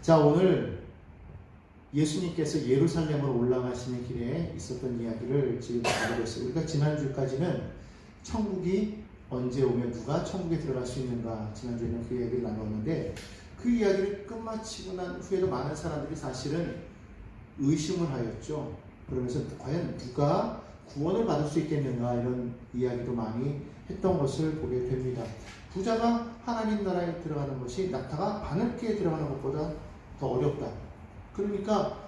자, 오늘 예수님께서 예루살렘으로 올라가시는 길에 있었던 이야기를 지금 보고 있어요. 우리가 지난주까지는 천국이 언제 오면 누가 천국에 들어갈 수 있는가, 지난주에는 그 이야기를 나눴는데, 그 이야기를 끝마치고 난 후에도 많은 사람들이 사실은 의심을 하였죠. 그러면서 과연 누가 구원을 받을 수 있겠는가, 이런 이야기도 많이 했던 것을 보게 됩니다. 부자가 하나님 나라에 들어가는 것이 낙타가 바늘기에 들어가는 것보다 더 어렵다. 그러니까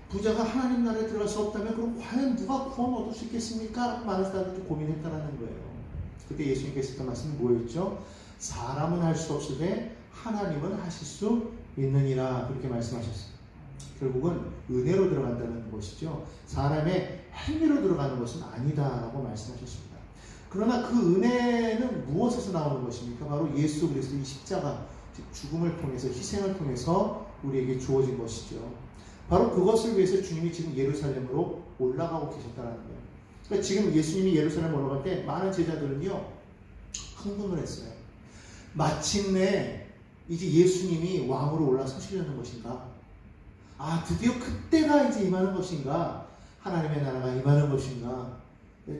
부자가 하나님 나라에 들어갈 수 없다면 그럼 과연 누가 구원 얻을 수 있겠습니까? 많은 사람들이 고민했다는 거예요. 그때 예수님께서 했던 말씀이 뭐였죠? 사람은 할 수 없으되 하나님은 하실 수 있느니라, 그렇게 말씀하셨어요. 결국은 은혜로 들어간다는 것이죠. 사람의 행위로 들어가는 것은 아니다라고 말씀하셨습니다. 그러나 그 은혜는 무엇에서 나오는 것입니까? 바로 예수 그리스도의 십자가, 즉 죽음을 통해서, 희생을 통해서 우리에게 주어진 것이죠. 바로 그것을 위해서 주님이 지금 예루살렘으로 올라가고 계셨다는 거예요. 그러니까 지금 예수님이 예루살렘 올라갈 때 많은 제자들은요, 흥분을 했어요. 마침내 이제 예수님이 왕으로 올라서시려는 것인가? 아, 드디어 그때가 이제 임하는 것인가? 하나님의 나라가 임하는 것인가?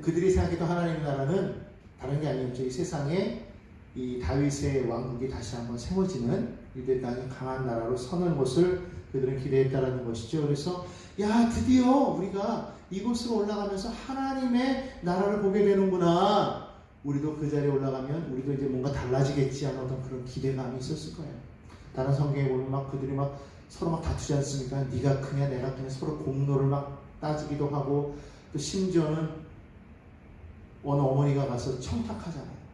그들이 생각했던 하나님의 나라는 다른 게 아니었죠. 이 세상에 이 다윗의 왕국이 다시 한번 세워지는, 유대 땅이 강한 나라로 서는 것을 그들은 기대했다라는 것이죠. 그래서 야, 드디어 우리가 이곳으로 올라가면서 하나님의 나라를 보게 되는구나. 우리도 그 자리에 올라가면 우리도 이제 뭔가 달라지겠지 하는 어떤 그런 기대감이 있었을 거예요. 다른 성경에 보면 막 그들이 막 서로 막 다투지 않습니까? 네가 크냐 내가 크냐 서로 공로를 막 따지기도 하고, 또 심지어는 어느 어머니가 가서 청탁하잖아요.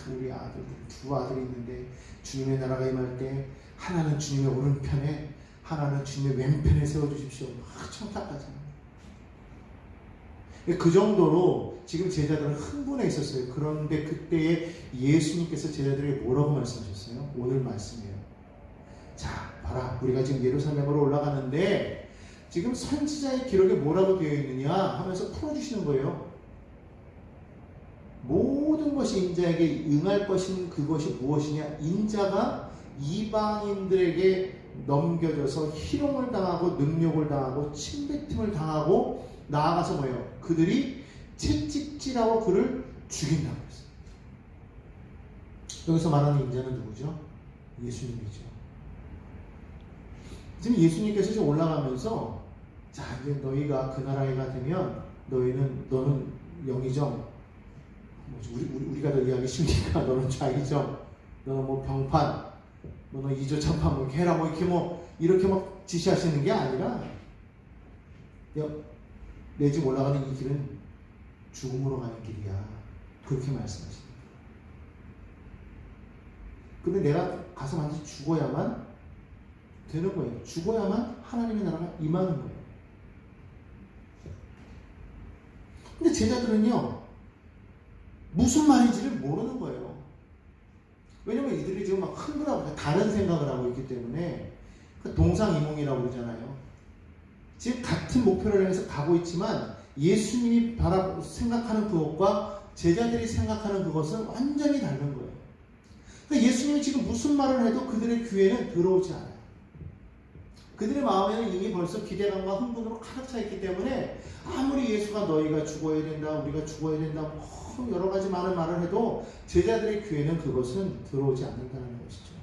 우리 아들, 두 아들이 있는데 주님의 나라가 임할 때 하나는 주님의 오른편에 하나는 주님의 왼편에 세워주십시오. 막 청탁하잖아요. 그 정도로 지금 제자들은 흥분해 있었어요. 그런데 그때에 예수님께서 제자들에게 뭐라고 말씀하셨어요? 오늘 말씀이에요. 자, 봐라, 우리가 지금 예루살렘으로 올라가는데 지금 선지자의 기록에 뭐라고 되어 있느냐 하면서 풀어주시는 거예요. 모든 것이 인자에게 응할 것인 그것이 무엇이냐? 인자가 이방인들에게 넘겨져서 희롱을 당하고 능욕을 당하고 침뱉음을 당하고, 나아가서 뭐예요? 그들이 채찍질하고 그를 죽인다고 했어요. 여기서 말하는 인자는 누구죠? 예수님이죠. 지금 예수님께서 지금 올라가면서, 자, 이제 너희가 그 나라에가 되면 너는 영의정, 우리가 더 이해하기 쉬우니까 너는 좌의정, 너는 뭐 병판, 너는 이조참판, 뭐 해라, 뭐 이렇게 막 지시하시는 게 아니라, 내 집 올라가는 이 길은 죽음으로 가는 길이야, 그렇게 말씀하십니다. 근데 내가 가서 반드시 죽어야만 되는 거예요. 죽어야만 하나님의 나라가 임하는 거예요. 근데 제자들은요, 무슨 말인지를 모르는 거예요. 왜냐면 이들이 지금 막 흥분하고 다른 생각을 하고 있기 때문에, 동상이몽이라고 그러잖아요. 지금 같은 목표를 향해서 가고 있지만 예수님이 생각하는 그것과 제자들이 생각하는 그것은 완전히 다른 거예요. 그러니까 예수님이 지금 무슨 말을 해도 그들의 귀에는 들어오지 않아요. 그들의 마음에는 이미 벌써 기대감과 흥분으로 가득 차 있기 때문에 아무리 예수가 너희가 죽어야 된다, 우리가 죽어야 된다, 여러 가지 많은 말을 해도 제자들의 귀에는 그것은 들어오지 않는다는 것이죠.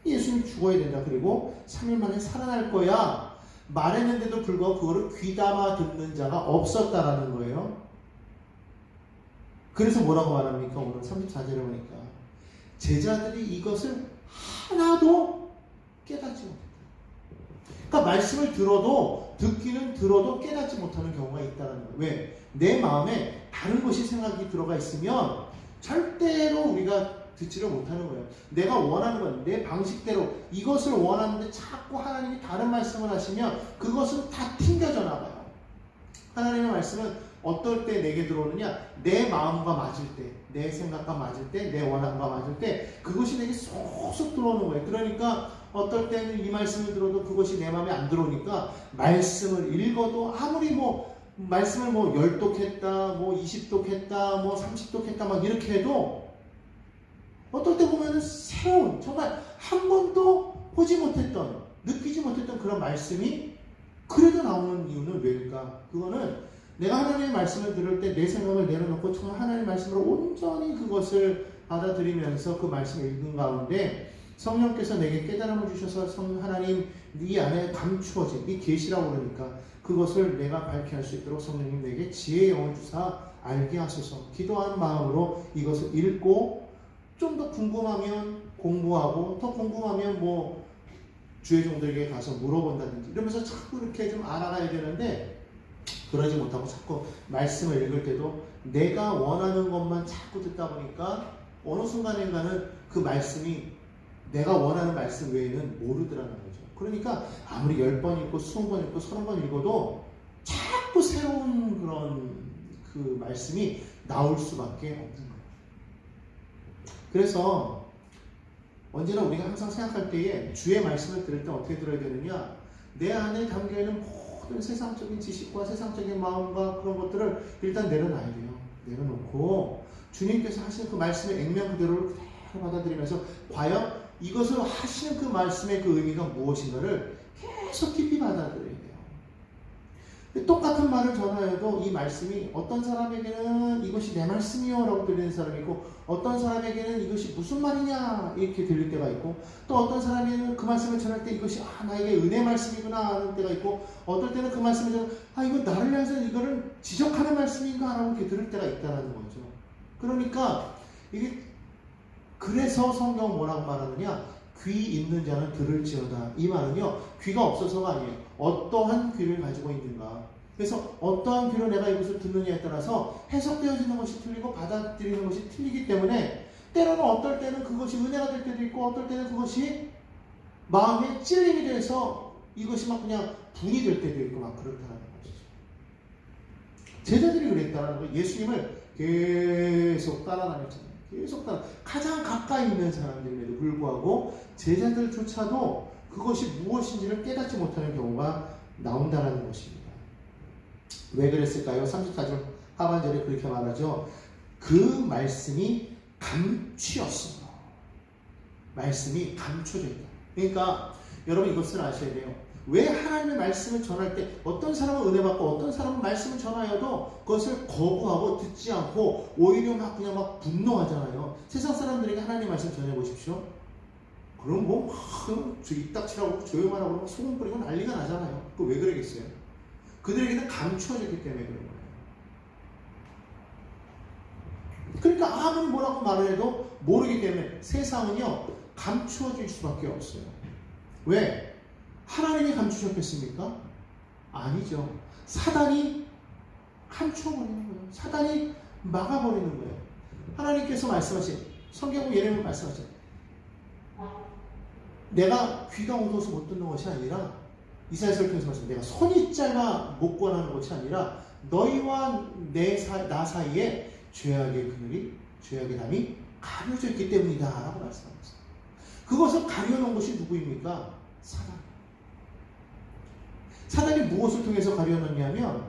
예수님이 죽어야 된다, 그리고 3일 만에 살아날 거야 말했는데도 불구하고 그거를 귀담아 듣는 자가 없었다라는 거예요. 그래서 뭐라고 말합니까? 오늘 34절에 보니까 제자들이 이것을 하나도 깨닫지 못했다. 그러니까 말씀을 듣기는 들어도 깨닫지 못하는 경우가 있다는 거예요. 왜? 내 마음에 다른 것이 생각이 들어가 있으면 절대로 우리가 듣지를 못하는 거예요. 내가 원하는 건 내 방식대로 이것을 원하는데 자꾸 하나님이 다른 말씀을 하시면 그것은 다 튕겨져 나가요. 하나님의 말씀은 어떨 때 내게 들어오느냐? 내 마음과 맞을 때, 내 생각과 맞을 때, 내 원함과 맞을 때 그것이 내게 쏙쏙 들어오는 거예요. 그러니까 어떨 때는 이 말씀을 들어도 그것이 내 마음에 안 들어오니까 말씀을 읽어도 아무리 말씀을 10독 했다, 20독 했다, 30독 했다 막 이렇게 해도 어떨 때 보면은 새로운, 정말 한 번도 보지 못했던, 느끼지 못했던 그런 말씀이 그래도 나오는 이유는 왜일까? 그거는 내가 하나님의 말씀을 들을 때 내 생각을 내려놓고 정말 하나님의 말씀으로 온전히 그것을 받아들이면서 그 말씀을 읽은 가운데 성령께서 내게 깨달음을 주셔서 하나님 네 안에 감추어진 네 계시라고 그러니까 그것을 내가 밝게 할 수 있도록 성령님 내게 지혜의 영을 주사 알게 하소서. 기도하는 마음으로 이것을 읽고 좀 더 궁금하면 공부하고 더 궁금하면 뭐 주의 종들에게 가서 물어본다든지 이러면서 자꾸 이렇게 좀 알아가야 되는데 그러지 못하고 자꾸 말씀을 읽을 때도 내가 원하는 것만 자꾸 듣다 보니까 어느 순간인가는 그 말씀이 내가 원하는 말씀 외에는 모르더라는 거죠. 그러니까 아무리 10번 읽고 20번 읽고 30번 읽어도 자꾸 새로운 그런 그 말씀이 나올 수밖에 없는 거예요. 그래서 언제나 우리가 항상 생각할 때에 주의 말씀을 들을 때 어떻게 들어야 되느냐, 내 안에 담겨있는 모든 세상적인 지식과 세상적인 마음과 그런 것들을 일단 내려놔야 돼요. 내려놓고 주님께서 하시는 그 말씀의 액면 그대로를 그대로 받아들이면서 과연 이것을 하시는 그 말씀의 그 의미가 무엇인가를 계속 깊이 받아들여야 돼요. 똑같은 말을 전하여도 이 말씀이 어떤 사람에게는 이것이 내 말씀이요 라고 들리는 사람이 있고 어떤 사람에게는 이것이 무슨 말이냐 이렇게 들릴 때가 있고 또 어떤 사람에게는 그 말씀을 전할 때 이것이 나에게 은혜 말씀이구나 하는 때가 있고 어떨 때는 그 말씀을 전할 이거 나를 위해서 이거를 지적하는 말씀인가 라고 이렇게 들을 때가 있다는 거죠. 그러니까 이게 그래서 성경은 뭐라고 말하느냐, 귀 있는 자는 들을지어다. 이 말은요, 귀가 없어서가 아니에요. 어떠한 귀를 가지고 있는가. 그래서 어떠한 귀로 내가 이것을 듣느냐에 따라서 해석되어지는 것이 틀리고 받아들이는 것이 틀리기 때문에 때로는 어떨 때는 그것이 은혜가 될 때도 있고 어떨 때는 그것이 마음에 찔림이 돼서 이것이 막 그냥 분이 될 때도 있고 막 그렇다는 것이죠. 제자들이 그랬다는 거예요. 예수님을 계속 따라다녔잖아요. 계속 가장 가까이 있는 사람들임에도 불구하고 제자들조차도 그것이 무엇인지를 깨닫지 못하는 경우가 나온다는 것입니다. 왜 그랬을까요? 34절 하반절에 그렇게 말하죠. 그 말씀이 감추었습니다. 말씀이 감춰져 있다. 그러니까 여러분 이것을 아셔야 돼요. 왜 하나님의 말씀을 전할 때 어떤 사람은 은혜 받고 어떤 사람은 말씀을 전하여도 그것을 거부하고 듣지 않고 오히려 막 그냥 막 분노하잖아요. 세상 사람들에게 하나님의 말씀 전해보십시오. 그럼 뭐 입닥치라고 조용하라고 막 소금 뿌리고 난리가 나잖아요. 그거 왜 그러겠어요? 그들에게는 감추어졌기 때문에 그런 거예요. 그러니까 아무리 뭐라고 말을 해도 모르기 때문에 세상은요 감추어질 수밖에 없어요. 왜? 하나님이 감추셨겠습니까? 아니죠. 사단이 감춰버리는 거예요. 사단이 막아버리는 거예요. 하나님께서 말씀하신, 성경 예레미야 말씀하신, 내가 귀가 어두워서 못 듣는 것이 아니라, 이사야서를 통해서 말씀, 내가 손이 짧아 못 구원하는 것이 아니라 너희와 나 사이에 죄악의 그늘이, 죄악의 담이 가려져 있기 때문이다 라고 말씀합니다. 그것을 가려놓은 것이 누구입니까? 사단. 사단이 무엇을 통해서 가려놓냐면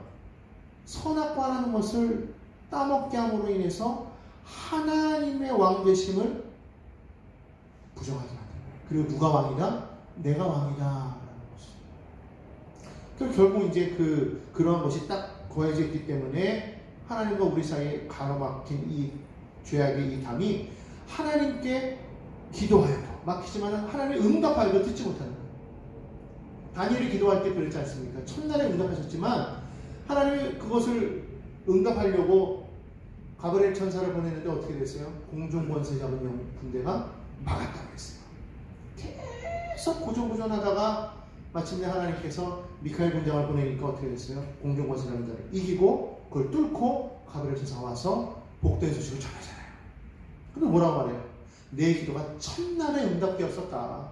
선악과라는 것을 따먹게 함으로 인해서 하나님의 왕되심을 부정하게 만드는 거예요. 그리고 누가 왕이다? 내가 왕이다 라는 것입니다. 결국 이제 그러한 것이 딱 거해져 있기 때문에 하나님과 우리 사이에 가로막힌 이 죄악의 이 담이 하나님께 기도하여도 막히지만 하나님의 응답하여도 듣지 못하는 거예요. 다니엘이 기도할 때 그랬지 않습니까? 첫날에 응답하셨지만 하나님이 그것을 응답하려고 가브리엘 천사를 보냈는데 어떻게 됐어요? 공중 권세 잡은 군대가 막았다고 했어요. 계속 고전고전하다가 마침내 하나님께서 미카엘 군장을 보내니까 어떻게 됐어요? 공중 권세 잡은 자를 이기고 그걸 뚫고 가브리엘 천사가 와서 복된 소식을 전하잖아요. 근데 뭐라고 말해요? 내 기도가 첫날에 응답되었었다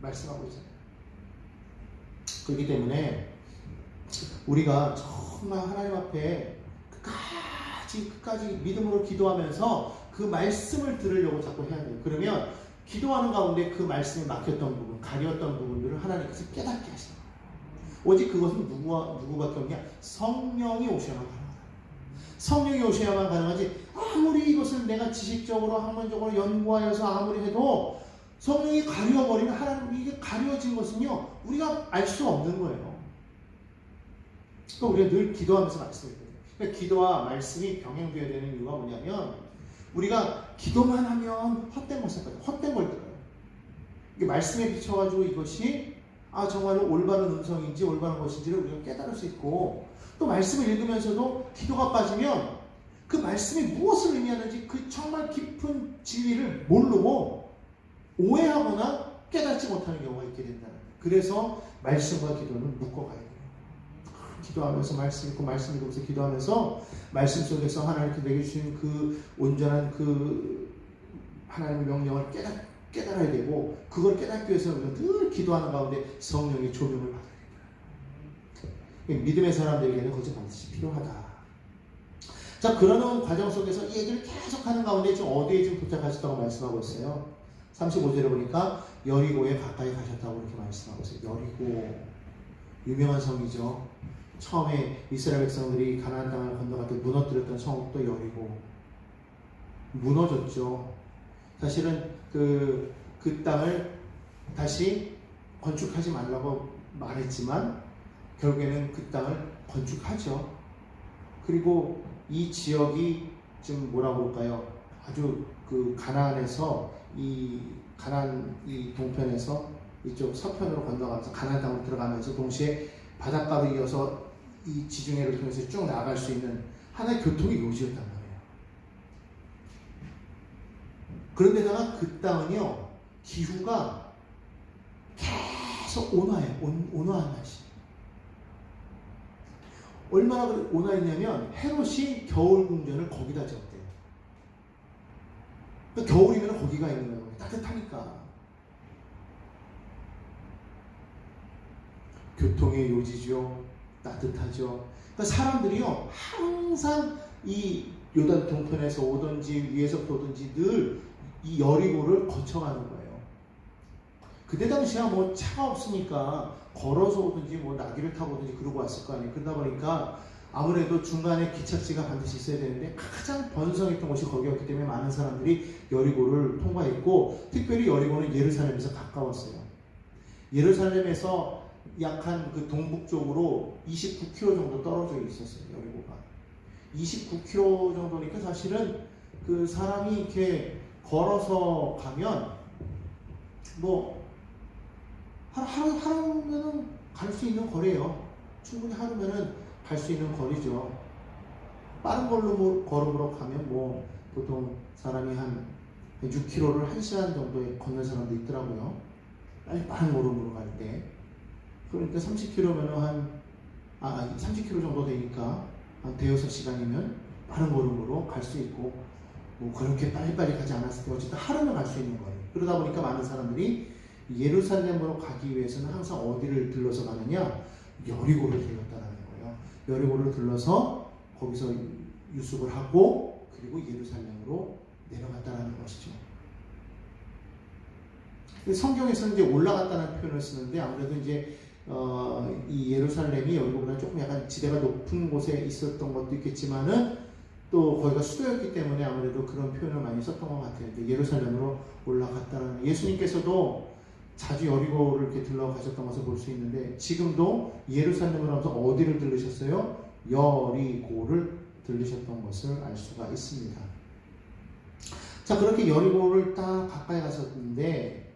말씀하고 있잖아요. 그렇기 때문에 우리가 정말 하나님 앞에 끝까지 믿음으로 기도하면서 그 말씀을 들으려고 자꾸 해야 돼요. 그러면 기도하는 가운데 그 말씀에 막혔던 부분, 가려웠던 부분들을 하나님께서 깨닫게 하시는 거예요. 오직 그것은 누구밖에 없냐? 성령이 오셔야만 가능하다. 성령이 오셔야만 가능하지 아무리 이것을 내가 지식적으로 학문적으로 연구하여서 아무리 해도 성령이 가려버리면 하나님 이게 가려진 것은요, 우리가 알 수 없는 거예요. 그러니까 우리가 늘 기도하면서 말씀드려요. 그러니까 기도와 말씀이 병행되어야 되는 이유가 뭐냐면, 우리가 기도만 하면 헛된 것을 받아요. 헛된 걸 들어요. 이게 말씀에 비춰가지고 이것이 정말로 올바른 음성인지 올바른 것인지를 우리가 깨달을 수 있고, 또 말씀을 읽으면서도 기도가 빠지면 그 말씀이 무엇을 의미하는지 그 정말 깊은 진리를 모르고 오해하거나 깨닫지 못하는 경우가 있게 된다는 거예요. 그래서 말씀과 기도는 묶어가야 돼요. 기도하면서 말씀 읽고 말씀 읽으면서 기도하면서 말씀 속에서 하나님께 내게 주신 그 온전한 그 하나님의 명령을 깨달아야 되고, 그걸 깨닫기 위해서 우리가 늘 기도하는 가운데 성령의 조명을 받아야 돼요. 믿음의 사람들에게는 그것이 반드시 필요하다. 자, 그러는 과정 속에서 이 얘기를 계속 하는 가운데 지금 어디에 지금 도착하셨다고 말씀하고 있어요. 35절에 보니까 여리고에 가까이 가셨다고 이렇게 말씀하고 있어요. 여리고, 유명한 성이죠. 처음에 이스라엘 백성들이 가나안 땅을 건너갈 때 무너뜨렸던 성읍도 여리고 무너졌죠. 사실은 그 땅을 다시 건축하지 말라고 말했지만 결국에는 그 땅을 건축하죠. 그리고 이 지역이 지금 뭐라고 볼까요? 아주 그 가나안에서 가나안 이 동편에서 이쪽 서편으로 건너가면서 가나안 땅으로 들어가면서 동시에 바닷가로 이어서 이 지중해를 통해서 쭉 나갈 수 있는 하나의 교통의 요지였단 말이에요. 그런데다가 그 땅은요, 기후가 계속 온화해요. 온화한 날씨. 얼마나 온화했냐면 헤롯이 겨울 궁전을 거기다 지었대요. 그러니까 겨울이면 거기가 있는 거예요. 따뜻하니까. 교통의 요지죠. 따뜻하죠. 그러니까 사람들이요, 항상 이 요단 동편에서 오든지 위에서부터 오든지 늘 이 여리고를 거쳐가는 거예요. 그때 당시야 뭐 차가 없으니까 걸어서 오든지 뭐 나귀를 타고 오든지 그러고 왔을 거 아니에요. 그러다 보니까 아무래도 중간에 기착지가 반드시 있어야 되는데 가장 번성했던 곳이 거기였기 때문에 많은 사람들이 여리고를 통과했고, 특별히 여리고는 예루살렘에서 가까웠어요. 예루살렘에서 약 한 그 동북쪽으로 29km 정도 떨어져 있었어요. 여리고가 29km 정도니까 사실은 그 사람이 이렇게 걸어서 가면 뭐 하루면은 갈 수 있는 거리예요. 충분히 하루면은 갈 수 있는 거리죠. 빠른 걸음으로 가면 뭐 보통 사람이 한 6km를 1시간 정도에 걷는 사람도 있더라고요. 빠른 걸음으로 갈 때. 그러니까 30km면 30km 정도 되니까 한 대여섯 시간이면 빠른 걸음으로 갈 수 있고, 뭐 그렇게 빨리빨리 가지 않았을 때 어쨌든 하루는 갈 수 있는 거예요. 그러다 보니까 많은 사람들이 예루살렘으로 가기 위해서는 항상 어디를 들러서 가느냐? 여리고를 들렀다라는 거예요. 여리고를 들러서 거기서 유숙을 하고 그리고 예루살렘으로 내려갔다라는 것이죠. 성경에서는 이제 올라갔다는 표현을 쓰는데, 아무래도 이제 이 예루살렘이 여리고보다 조금 약간 지대가 높은 곳에 있었던 것도 있겠지만은 또 거기가 수도였기 때문에 아무래도 그런 표현을 많이 썼던 것 같아요. 예루살렘으로 올라갔다는, 예수님께서도 자주 여리고를 이렇게 들러가셨던 것을 볼 수 있는데, 지금도 예루살렘을 하면서 어디를 들르셨어요? 여리고를 들르셨던 것을 알 수가 있습니다. 자, 그렇게 여리고를 딱 가까이 갔었는데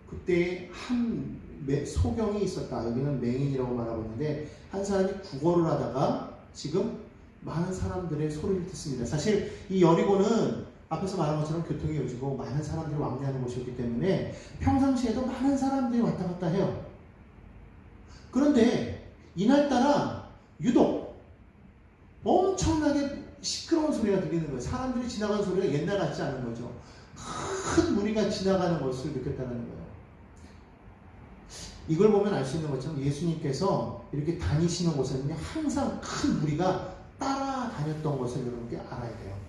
그때 한 소경이 있었다. 여기는 맹인이라고 말하고 있는데, 한 사람이 구걸을 하다가 지금 많은 사람들의 소리를 듣습니다. 사실 이 여리고는 앞에서 말한 것처럼 교통이 요지고 많은 사람들이 왕래하는 곳이었기 때문에 평상시에도 많은 사람들이 왔다 갔다 해요. 그런데 이날따라 유독 엄청나게 시끄러운 소리가 들리는 거예요. 사람들이 지나가는 소리가 옛날 같지 않은 거죠. 큰 무리가 지나가는 것을 느꼈다는 거예요. 이걸 보면 알 수 있는 것처럼 예수님께서 이렇게 다니시는 곳에는 항상 큰 무리가 따라다녔던 것을 여러분께 알아야 돼요.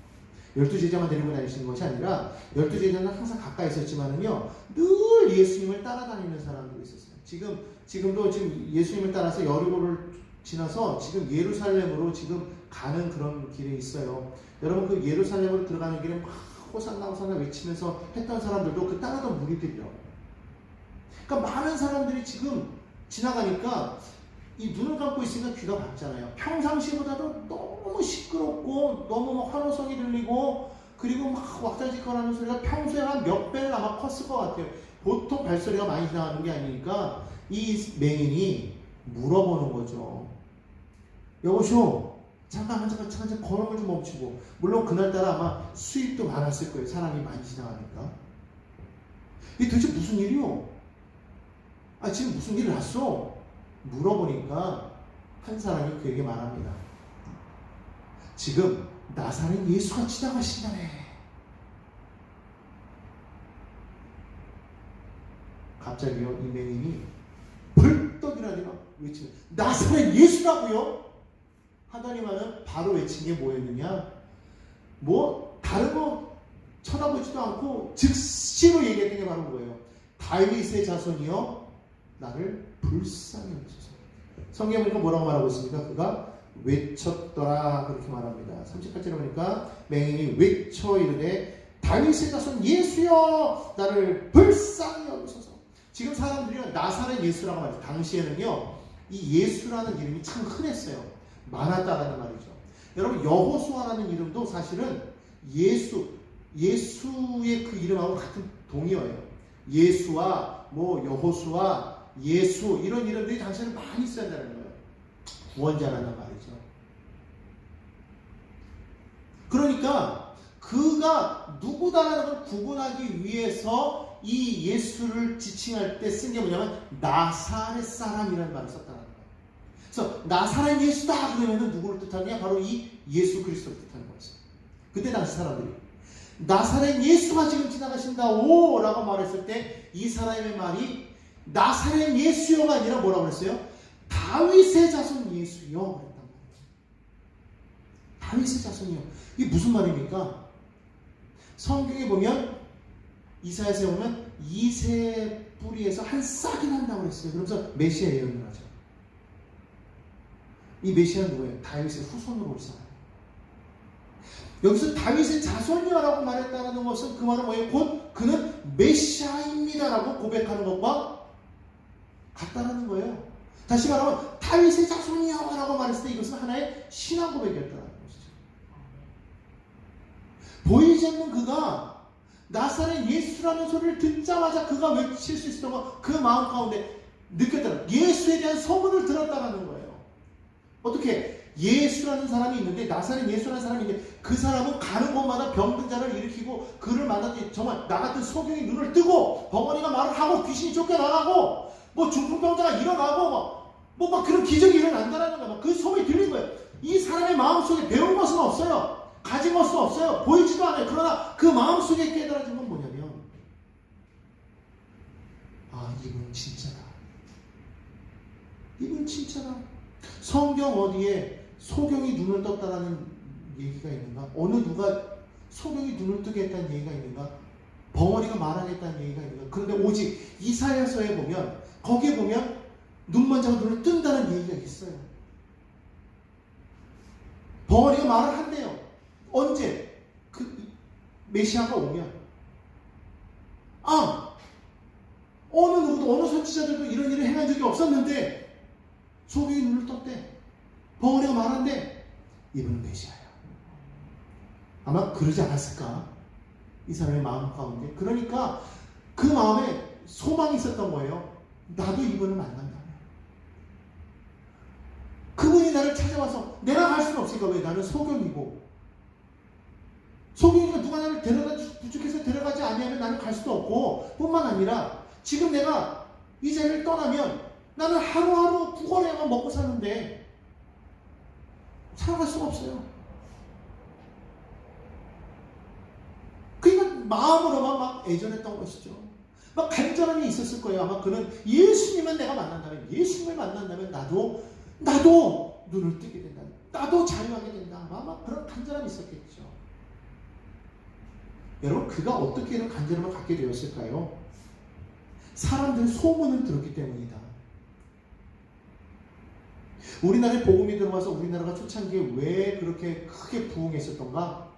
12제자만 데리고 다니시는 것이 아니라 12제자는 항상 가까이 있었지만은요, 늘 예수님을 따라다니는 사람들이 있었어요. 지금도 예수님을 따라서 여리고를 지나서 지금 예루살렘으로 지금 가는 그런 길에 있어요. 여러분, 그 예루살렘으로 들어가는 길에 막 호산나 호산나 외치면서 했던 사람들도 그 따라던 무리들이요. 그러니까 많은 사람들이 지금 지나가니까 이 눈을 감고 있으니까 귀가 밝잖아요. 평상시보다도 너무 시끄럽고 너무 막 환호성이 들리고 그리고 막 왁자지껄하는 소리가 평소에 한 몇 배는 아마 컸을 것 같아요. 보통 발소리가 많이 지나가는 게 아니니까 이 맹인이 물어보는 거죠. 여보시오, 잠깐 걸음을 좀 멈추고. 물론 그날따라 아마 수입도 많았을 거예요. 사람이 많이 지나가니까. 이게 도대체 무슨 일이요? 지금 무슨 일을 났어? 물어보니까 한 사람이 그에게 말합니다. 지금 나사렛 예수가 지나가신다네. 갑자기요, 이 맹인이 벌떡 일어나니까 외치는, 나사렛 예수라고요? 하더니만은 바로 외친 게 뭐였느냐? 다른 거 쳐다보지도 않고 즉시로 얘기했던 게 바로 뭐예요? 다윗의 자손이여 나를 불쌍히 여기소서. 성경에 보니까 뭐라고 말하고 있습니까? 그가 외쳤더라 그렇게 말합니다. 38절에 보니까 맹인이 외쳐 이르되 다윗의 자손 예수여 나를 불쌍히 여기소서. 지금 사람들이 나사렛 예수라고 말해요. 당시에는요 이 예수라는 이름이 참 흔했어요. 많았다라는 말이죠. 여러분 여호수아라는 이름도 사실은 예수의 그 이름하고 같은 동의어예요. 예수와 여호수아, 예수 이런 이름들이 당시에는 많이 쓰였다는 거예요. 구원자라는 말이죠. 그러니까 그가 누구다라는 걸 구분하기 위해서 이 예수를 지칭할 때 쓴 게 뭐냐면 나사렛 사람이라는 말을 썼다는 거예요. 그래서 나사렛 예수다 그러면 누구를 뜻하느냐? 바로 이 예수 그리스도를 뜻하는 거였어요. 그때 당시 사람들이 나사렛 예수가 지금 지나가신다 오 라고 말했을 때 이 사람의 말이 나사렛 예수여가 아니라 뭐라고 그랬어요? 다윗의 자손 예수여 그랬단 말이에요. 다윗의 자손이요. 이게 무슨 말입니까? 성경에 보면 이사야서에 보면 이새 뿌리에서 한 싹이 난다고 했어요. 그러면서 메시아 예언을 하죠. 이 메시아는 누구예요? 다윗의 후손으로 올 사람. 여기서 다윗의 자손이라고 말했다는 것은 그 말은 뭐예요? 곧 그는 메시아입니다라고 고백하는 것과 같다는 거예요. 다시 말하면 다윗의 자손이야라고 말했을 때 이것은 하나의 신앙 고백이었다는 것이죠. 보이지 않는 그가 나사렛 예수라는 소리를 듣자마자 그가 외칠 수 있었던 것, 그 마음 가운데 느꼈다는 예수에 대한 소문을 들었다는 거예요. 어떻게? 예수라는 사람이 있는데 나사렛 예수라는 사람이 있는데 그 사람은 가는 곳마다 병든 자를 일으키고 그를 만났더니 정말 나 같은 소경이 눈을 뜨고 벙어리가 말을 하고 귀신이 쫓겨나가고 중풍병자가 일어나고 막 그런 기적이 일어난다는 거야. 그 소문이 들린 거예요. 이 사람의 마음속에 배운 것은 없어요. 가진 것은 없어요. 보이지도 않아요. 그러나 그 마음속에 깨달아진 건 뭐냐면 이분 진짜다. 이분 진짜다. 성경 어디에 소경이 눈을 떴다라는 얘기가 있는가? 어느 누가 소경이 눈을 뜨게 했다는 얘기가 있는가? 벙어리가 말하겠다는 얘기가 있는가? 그런데 오직 이사야서에 보면 거기에 보면 눈먼 자가 눈을 뜬다는 얘기가 있어요. 벙어리가 말을 한대요. 언제? 그 메시아가 오면 어느 누구도 어느 선지자들도 이런 일을 행한 적이 없었는데 소경이 눈을 떴대. 벙어리가 말한대. 이분은 메시아야. 아마 그러지 않았을까? 이 사람의 마음 가운데. 그러니까 그 마음에 소망이 있었던 거예요. 나도 이분을 만난다. 그분이 나를 찾아와서 내가 갈 수는 없으니까 왜? 나는 소경이고 소경이니까 누가 나를 부축해서 데려가지 아니하면 나는 갈 수도 없고 뿐만 아니라 지금 내가 이 자리를 떠나면 나는 하루하루 구걸해만 먹고 사는데 살아갈 수가 없어요. 그러니까 마음으로만 막 애절했던 것이죠. 막 간절함이 있었을 거예요. 아마 그는 예수님을 내가 만난다면, 예수님을 만난다면 나도 눈을 뜨게 된다. 나도 자유하게 된다. 아마 그런 간절함이 있었겠죠. 여러분, 그가 어떻게 이런 간절함을 갖게 되었을까요? 사람들은 소문을 들었기 때문이다. 우리나라에 복음이 들어와서 우리나라가 초창기에 왜 그렇게 크게 부흥했었던가?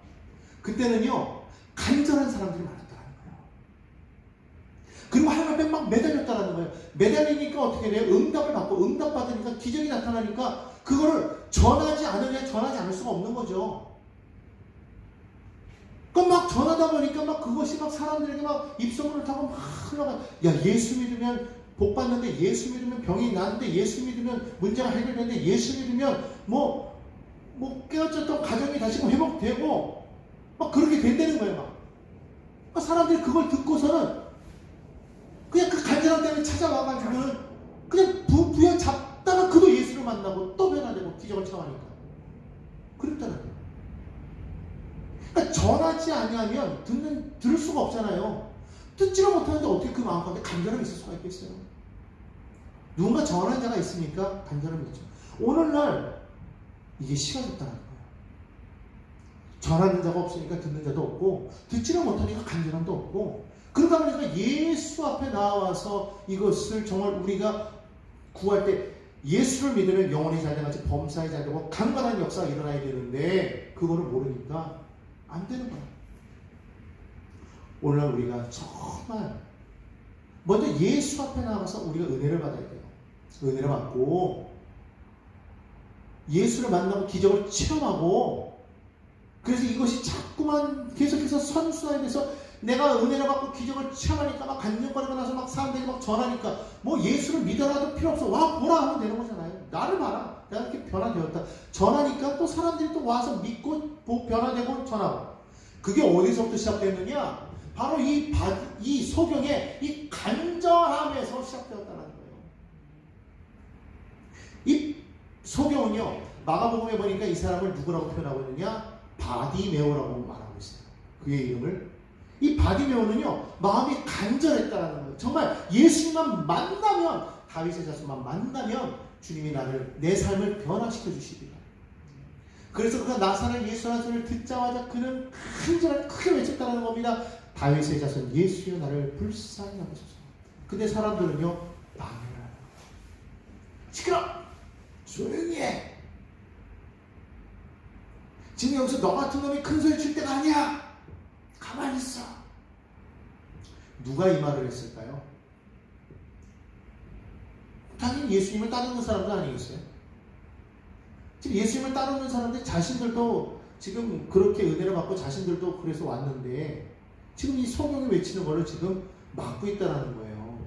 그때는요, 간절한 사람들이 많았다는 거예요. 그리고 하나님 앞에 막 매달렸다라는 거예요. 매달리니까 어떻게 돼요? 응답을 받고 응답 받으니까 기적이 나타나니까 그거를 전하지 않으냐 전하지 않을 수가 없는 거죠. 그러니까 막 전하다 보니까 막 그것이 막 사람들에게 막 입소문을 타고 막 흘러가. 야, 예수 믿으면 복 받는데, 예수 믿으면 병이 나는데, 예수 믿으면 문제가 해결되는데, 예수 믿으면 뭐 깨어졌던 가정이 다시 회복되고 막 그렇게 된다는 거예요. 막 그러니까 사람들이 그걸 듣고서는 그냥 그 간절함 때문에 찾아와가지고는 그냥 부여 잡다가 그도 예수를 만나고 또 변화되고 기적을 청하니까 그랬다는 거예요. 그러니까 전하지 아니하면 들을 수가 없잖아요. 듣지를 못하는데 어떻게 그 마음 가운데 간절함이 있을 수가 있겠어요? 누군가 전하는 자가 있으니까 간절함이 있죠. 오늘날 이게 식어졌다는 거예요. 전하는 자가 없으니까 듣는 자도 없고, 듣지를 못하니까 간절함도 없고, 그러다 보니까 예수 앞에 나와서 이것을 정말 우리가 구할 때 예수를 믿으면 영혼이 잘 돼가지고 범사에 잘 되고 강건한 역사가 일어나야 되는데 그거를 모르니까 안 되는 거예요. 오늘날 우리가 정말 먼저 예수 앞에 나가서 우리가 은혜를 받아야 돼요. 은혜를 받고 예수를 만나고 기적을 체험하고, 그래서 이것이 자꾸만 계속해서 선순환이 돼서 내가 은혜를 받고 기적을 체험하니까 막 간증거리고 나서 막 사람들이 막 전하니까 뭐 예수를 믿어라도 필요 없어. 와 보라 하면 되는 거잖아요. 나를 봐라. 내가 이렇게 변화되었다. 전하니까 또 사람들이 또 와서 믿고 변화되고 전하고. 그게 어디서부터 시작됐느냐? 바로 이 소경의 이 간절함에서 시작되었다는 거예요. 이 소경은요, 마가복음에 보니까 이 사람을 누구라고 표현하고 있느냐? 바디메오라고 말하고 있어요. 그의 이름을. 이 바디메오는요, 마음이 간절했다라는 거예요. 정말 예수님만 만나면, 다윗의 자손만 만나면 주님이 내 삶을 변화시켜 주시리라. 그래서 그가 나사렛 예수 나사렛을 듣자마자 그는 간절하게 크게 외쳤다는 겁니다. 다윗의 자손 예수여 나를 불쌍히 여기소서. 근데 사람들은요, 방해를 하는 거예요. 시끄러! 조용히 해! 지금 여기서 너 같은 놈이 큰 소리 칠 때가 아니야! 가만히 있어! 누가 이 말을 했을까요? 당연히 예수님을 따르는 사람도 아니겠어요? 지금 예수님을 따르는 사람들 자신들도 지금 그렇게 은혜를 받고 자신들도 그래서 왔는데 지금 이 소경이 외치는 걸로 지금 막고 있다는 거예요.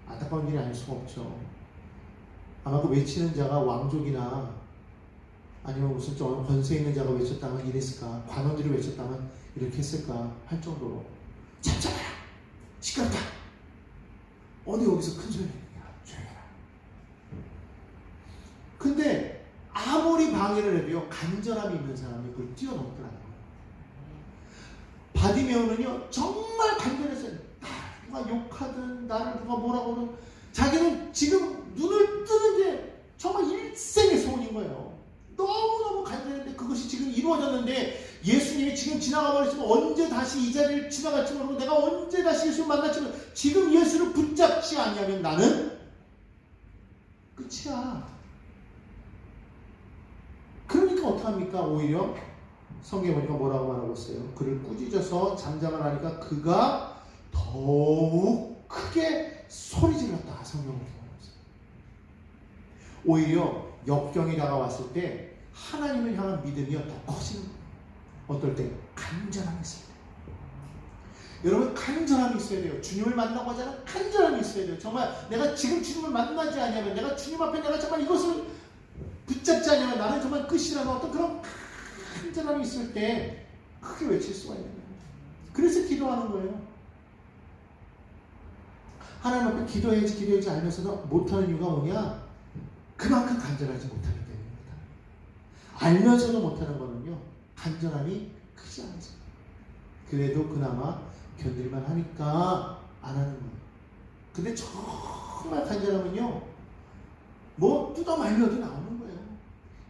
안타까운 일이 아닐 수가 없죠. 아마 그 외치는 자가 왕족이나 아니면 무슨 좀 권세 있는 자가 외쳤다면 이랬을까? 관원들이 외쳤다면 이렇게 했을까? 할 정도로 잠잠해라! 시끄럽다! 어디 여기서 큰 소리 내냐? 조용해라. 근데 아무리 방해를 해도요, 간절함이 있는 사람이 그걸 뛰어넘더라는 거예요. 바디메오는요, 정말 간절했어요. 누가 욕하든 나를 누가 뭐라고 하든 자기는 지금 눈을 뜨는 게 정말 일생의 소원인 거예요. 너무너무 간절했는데 그것이 지금 이루어졌는데 예수님이 지금 지나가 버리시면 언제 다시 이 자리를 지나갈지 모르고 내가 언제 다시 예수를 만날지 모르고 지금 예수를 붙잡지 않냐면 나는 끝이야. 그러니까 어떡합니까? 오히려 성경에 보니까 뭐라고 말하고 있어요? 그를 꾸짖어서 잠잠을 하니까 그가 더욱 크게 소리 질렀다. 성경을 말하고 있어요. 오히려 역경이 다가왔을 때 하나님을 향한 믿음이 더 커지는 거예요. 어떨 때? 간절함이 있어야 돼요. 여러분, 간절함이 있어야 돼요. 주님을 만나고 하자는 간절함이 있어야 돼요. 정말 내가 지금 주님을 만나지 않으면, 내가 주님 앞에 내가 정말 이것을 붙잡지 않으면 나는 정말 끝이라는 어떤 그런 간절함이 있을 때 크게 외칠 수가 있는 거예요. 그래서 기도하는 거예요. 하나님 앞에 기도해야지 알면서도 못하는 이유가 뭐냐? 그만큼 간절하지 못하기 때문입니다. 알면서도 못하는 거는요, 간절함이 크지 않아서. 그래도 그나마 견딜만 하니까 안 하는 거예요. 근데 정말 간절함은요, 뭐 뜯어 말려도 나오는 거예요.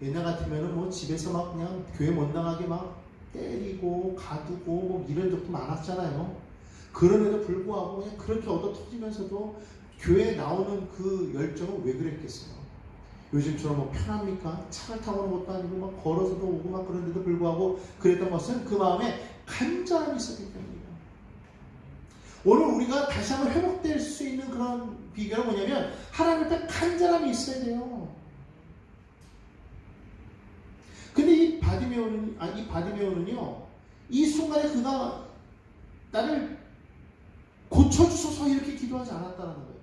옛날 같으면은 뭐 집에서 막 그냥 교회 못 나가게 막 때리고 가두고 뭐 이런 적도 많았잖아요. 그럼에도 불구하고 그냥 그렇게 얻어 터지면서도 교회에 나오는 그 열정은 왜 그랬겠어요? 요즘처럼 뭐 편합니까? 차를 타고 오는 것도 아니고 막 걸어서도 오고 막 그런데도 불구하고 그랬던 것은 그 마음에 간절함이 있었기 때문이에요. 오늘 우리가 다시 한번 회복될 수 있는 그런 비결은 뭐냐면 하나님 앞에 간절함이 있어야 돼요. 근데 이 바디메오는요, 이 순간에 그가 나를 고쳐주소서 이렇게 기도하지 않았다는 거예요.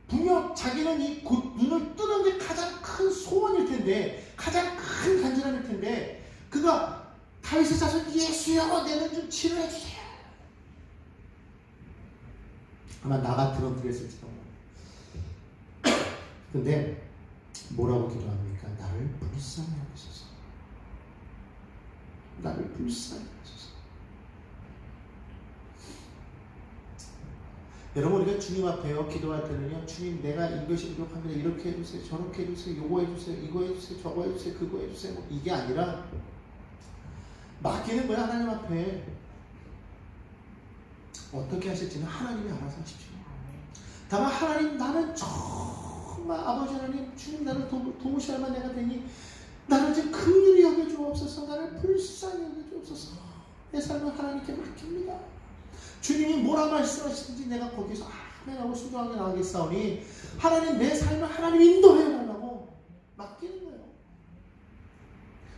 분명 자기는 이 곧 눈을 뜨는 게 가장 큰 소원일 텐데, 가장 큰 간절함일 텐데, 그가 다윗의 자손 예수여 내 눈 좀 치료해 주세요. 아마 나 같으면 그랬을지도 몰라요. 근데 뭐라고 기도합니까? 나를 불쌍히 여기소서. 나를 불쌍히 여기소서. 여러분, 우리가 주님 앞에요 기도할 때는요, 주님 내가 이것이 부족합니다. 이렇게 해주세요. 저렇게 해주세요. 요거 해주세요. 이거 해주세요. 저거 해주세요. 그거 해주세요. 뭐 이게 아니라 맡기는 거야. 하나님 앞에 어떻게 하실지는 하나님이 알아서 하십시오. 다만 하나님, 나는 정말 아버지 하나님, 주님 나를 도우셔야만 내가 되니 나를 좀 긍휼히 여겨주옵소서. 나를 불쌍히 여겨주옵소서. 내 삶을 하나님께 맡깁니다. 주님이 뭐라 말씀하시든지 내가 거기서 아멘하고 순종하게 나가겠사오니 하나님, 내 삶을 하나님 인도해달라고 맡기는 거예요.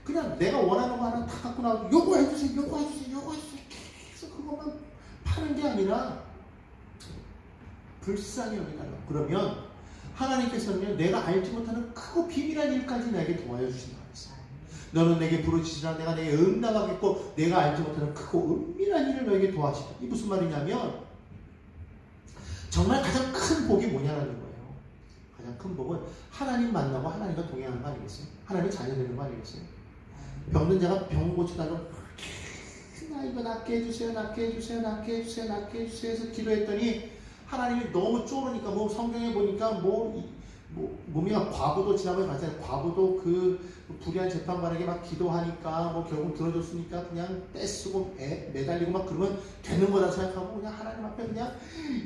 그냥 내가 원하는 거 하나 다 갖고 나와서 요거 해주세요, 요거 해주세요, 요거 해주세요 계속 그것만 파는 게 아니라 불쌍히 여기달라고. 그러면 하나님께서는 내가 알지 못하는 크고 비밀한 일까지 나에게 도와주신다고 했어요. 너는 내게 부르짖으라 내가 내게 응답하겠고 내가 알지 못하는 크고 은밀한 일을 너에게 도와주시다. 이 무슨 말이냐면 정말 가장 큰 복이 뭐냐라는 거예요. 가장 큰 복은 하나님 만나고 하나님과 동행하는 거 아니겠어요? 하나님 자녀 되는 거 아니겠어요? 병든 자가 병 고치달라고 나 이거 낫게 해주세요, 낫게 해주세요, 낫게 해주세요, 낫게 해주세요 해서 기도했더니 하나님이 너무 쪼르니까 뭐 성경에 보니까 몸이 과부도 지나고 가잖아요. 과부도 그 불의한 재판관에게 막 기도하니까 뭐 결국 들어줬으니까 그냥 떼쓰고 매달리고 막 그러면 되는 거다 생각하고 그냥 하나님 앞에 그냥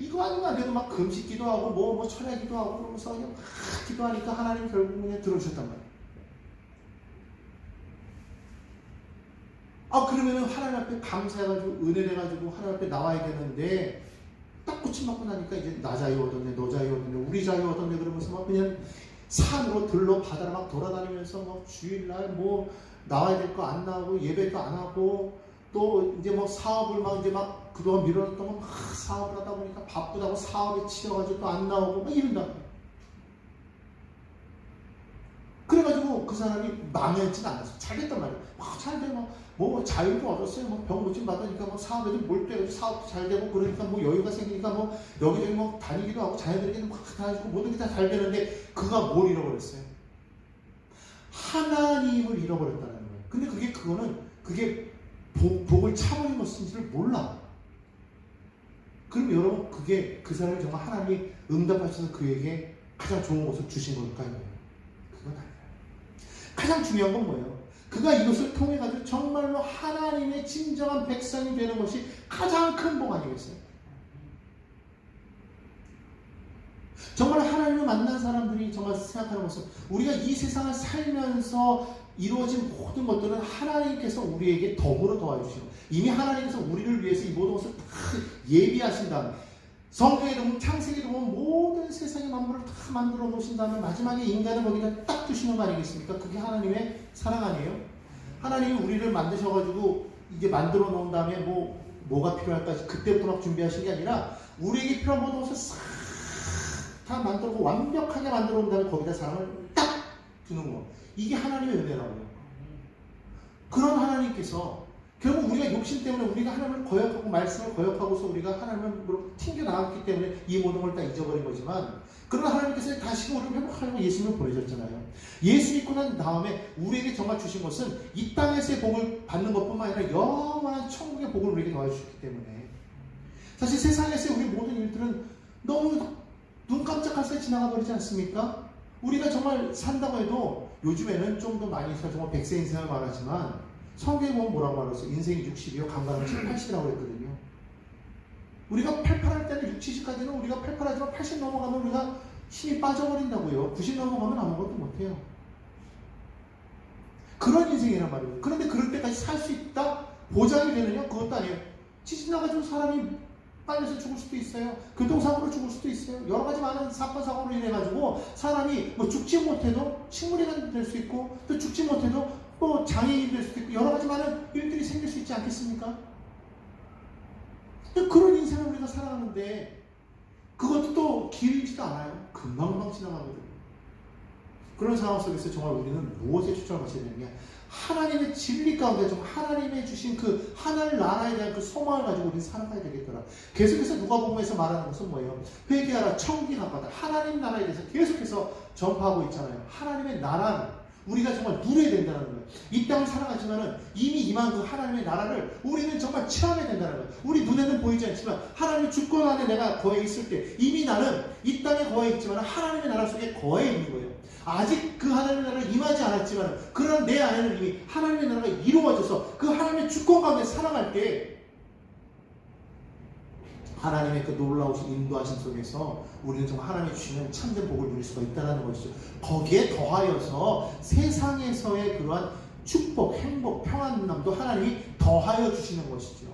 이거 아니면 안 돼도 막 금식 기도하고 뭐 철야 기도하고 그러면서 그냥 막 기도하니까 하나님 결국 그냥 들어주셨단 말이에요. 그러면은 하나님 앞에 감사해가지고 은혜해가지고 하나님 앞에 나와야 되는데 딱 고침받고 나니까 이제 나 자유 얻었네, 너 자유 얻었네, 우리 자유 얻었네 그러면서 막 그냥 산으로 들로 바다로 막 돌아다니면서 막 주일날 뭐 나와야 될 거 안 나오고 예배도 안 하고 또 이제 뭐 사업을 막 이제 막 그동안 미뤄놨던 거 막 사업을 하다 보니까 바쁘다고 사업에 치여가지고 또 안 나오고 막 이런다고. 그래가지고 그 사람이 망했진 않았어. 잘 됐단 말이야. 잘 돼. 뭐 자유도 얻었어요. 병 고침 받으니까 사업에도 몰두해가지고 사업도 잘 되고 그러니까 여유가 생기니까 여기저기 다니기도 하고 자녀들에게도 막 다니고 모든 게 다 잘 되는데 그가 뭘 잃어버렸어요? 하나님을 잃어버렸다는 거예요. 근데 그게 복을 차버린 것인지를 몰라. 그럼 여러분 그 사람이 정말 하나님이 응답하셔서 그에게 가장 좋은 것을 주신 걸까요? 그건 아니에요. 가장 중요한 건 뭐예요? 그가 이것을 통해 가지고 정말로 하나님의 진정한 백성이 되는 것이 가장 큰 복 아니겠어요? 정말 하나님을 만난 사람들이 정말 생각하는 것은 우리가 이 세상을 살면서 이루어진 모든 것들은 하나님께서 우리에게 덤으로 도와주시고 이미 하나님께서 우리를 위해서 이 모든 것을 다 예비하신 다음에 성경에도 보면 창세기도 보면 모든 세상의 만물을 다 만들어 놓으신 다음에 마지막에 인간을 거기다 딱 두시는 거 아니겠습니까? 그게 하나님의 사랑 아니에요? 하나님이 우리를 만드셔가지고 이제 만들어 놓은 다음에 뭐가 필요할까 그때부터 막 준비하신 게 아니라 우리에게 필요한 모든 것을 싹 다 만들고 완벽하게 만들어 놓은 다음에 거기다 사랑을 딱 두는 거. 이게 하나님의 은혜라고요. 그런 하나님께서 결국 우리가 욕심 때문에 우리가 하나님을 거역하고 말씀을 거역하고서 우리가 하나님을 튕겨나갔기 때문에 이 모든 걸 다 잊어버린 거지만 그러나 하나님께서 다시 우리를 회복하려고 예수님을 보내셨잖아요. 예수 믿고 난 다음에 우리에게 정말 주신 것은 이 땅에서의 복을 받는 것뿐만 아니라 영원한 천국의 복을 우리에게 도와주셨기 때문에 사실 세상에서의 우리 모든 일들은 너무 눈 깜짝할 새 지나가 버리지 않습니까? 우리가 정말 산다고 해도 요즘에는 좀 더 많이 살 정말 100세 인생을 말하지만 성경에 보면 뭐라고 말했어요? 인생이 60이요 강간은 7, 80이라고 했거든요. 우리가 88할 때는 60, 70까지는 우리가 88하지만 80 넘어가면 우리가 힘이 빠져버린다고요. 90 넘어가면 아무것도 못해요. 그런 인생이란 말이에요. 그런데 그럴 때까지 살 수 있다? 보장이 되느냐? 그것도 아니에요. 70 나가지고 사람이 빨려서 죽을 수도 있어요. 교통사고로 죽을 수도 있어요. 여러 가지 많은 사건, 사고로 인해가지고 사람이 뭐 죽지 못해도 식물인간이 될 수 있고 또 죽지 못해도 또 장애인이 될 수도 있고 여러 가지 많은 일들이 생길 수 있지 않겠습니까? 그런 인생을 우리가 살아가는데 그것도 또 길지도 않아요. 금방금방 지나가거든요. 그런 상황 속에서 정말 우리는 무엇에 초점을 맞춰야 되느냐? 하나님의 진리 가운데 좀 하나님의 주신 그 하늘 나라에 대한 그 소망을 가지고 우리는 살아가야 되겠더라. 계속해서 누가복음에서 말하는 것은 뭐예요? 회개하라, 천국이 가까다. 하나님 나라에 대해서 계속해서 전파하고 있잖아요. 하나님의 나라는 우리가 정말 누려야 된다는 거예요. 이 땅을 살아가지만은 이미 임한 그 하나님의 나라를 우리는 정말 체험해야 된다는 거예요. 우리 눈에는 보이지 않지만 하나님의 주권 안에 내가 거해 있을 때 이미 나는 이 땅에 거해 있지만 하나님의 나라 속에 거해 있는 거예요. 아직 그 하나님의 나라가 임하지 않았지만 그런 내 안에는 이미 하나님의 나라가 이루어져서 그 하나님의 주권 가운데 살아갈 때 하나님의 그 놀라우신 인도하심 속에서 우리는 정말 하나님이 주시는 참된 복을 누릴 수가 있다는 것이죠. 거기에 더하여서 세상에서의 그러한 축복, 행복, 평안함도 하나님이 더하여 주시는 것이죠.